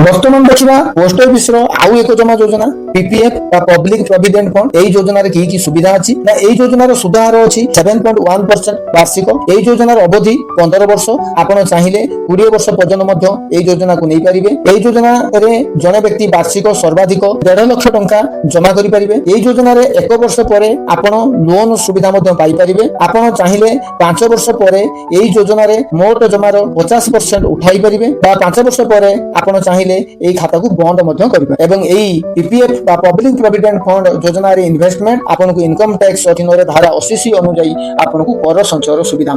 बर्तमान देखा post office आउ एक जमा योजना पीपीएफ पब्लिक प्रोविडेंट फंड यही योजन की सुविधा अच्छी ना यही योजनार सुधार अच्छी 7.1% वार्षिक यही योजनार अवधि 15 वर्ष आपड़ चाहिए 20 वर्ष पर्यंत योजना को नहीं पारे यही योजना जड़े व्यक्ति वार्षिक सर्वाधिक 1.5 लाख टंका जमा करेंगे यही योजन एक वर्ष पर आपड़ लोन सुविधा पाइपर आपड़ चाहिए 5 वर्ष पर यही योजन मोट जमार 50% उठाई पारे 5 वर्ष पर आपड़ चाहिए यही खाता को बंद करें पीपीएफ पब्लिक प्रोविडेंट फंड योजना इन्वेस्टमेंट आपन को इनकम टैक्स अधीन धारा 80 अनुଯାयी आपन को कर संचय सुविधा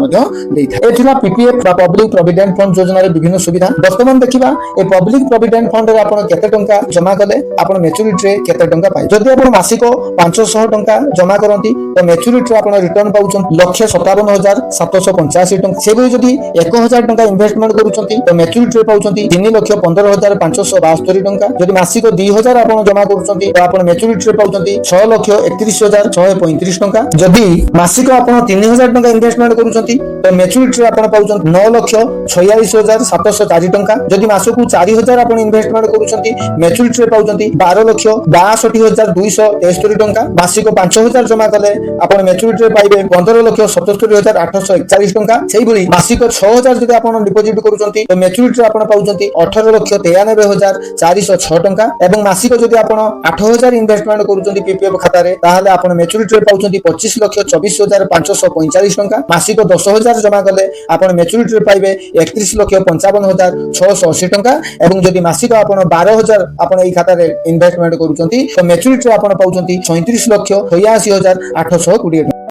पीपीएफ पब्लिक प्रोविडेंट फंड योजना विभिन्न सुविधा वर्तमान देखा ए पब्लिक प्रोविडेंट फंड केते टंका जमा कले आपन मैच्योरिटी केते टंका पाए जदि आपन मासिक 500 टंका जमा करंती तो मैच्योरिटी आपन रिटर्न पाउछन 1,57,785 टंका सेबे जदि 1,000 टंका इन्वेस्टमेंट करूछंती तो मैच्योरिटी पाउछंती 3,15,572 टंका जदि मासिक 2,000 आपन जमा करूछंती तो आपन मैच्योरिटी पाउछंती 6,31,635 टंका जदि मासिक आपन 3,000 टंका इन्वेस्टमेंट करूछंती तो मैच्योरिटी आपन पाउछंती 9,46,704 टंका जदि मासकु 4,000 आपन इन्वेस्टमेंट करूछंती मैच्योरिटी पाउछंती 12,62,273 टंका मासिक 5,000 जमा कले आपन मैच्योरिटी पाइबे 15,77,841 टंका सेही भली मासिक 6,000 जदि आपन डिपॉजिट करूछंती तो मैच्योरिटी आपन पाउछंती 18,93,406 टंका एवं मासिक जदि आपन 8,000 इन्वेस्टमेंट करूछंती पीपीएफ खाता रे ताहाले आपन मैच्योरिटी पाउछंती 25,24,545 टंका मासिक 10,000 जमा कले आपन मैच्योरिटी पाइबे 31,55,680 टंका एवं जदि मासिक आपन 12,000 आपन एई खाता रे इन्वेस्टमेंट करूछंती तो मैच्योरिटी आपन पाउछंती 37,86,820 टंका।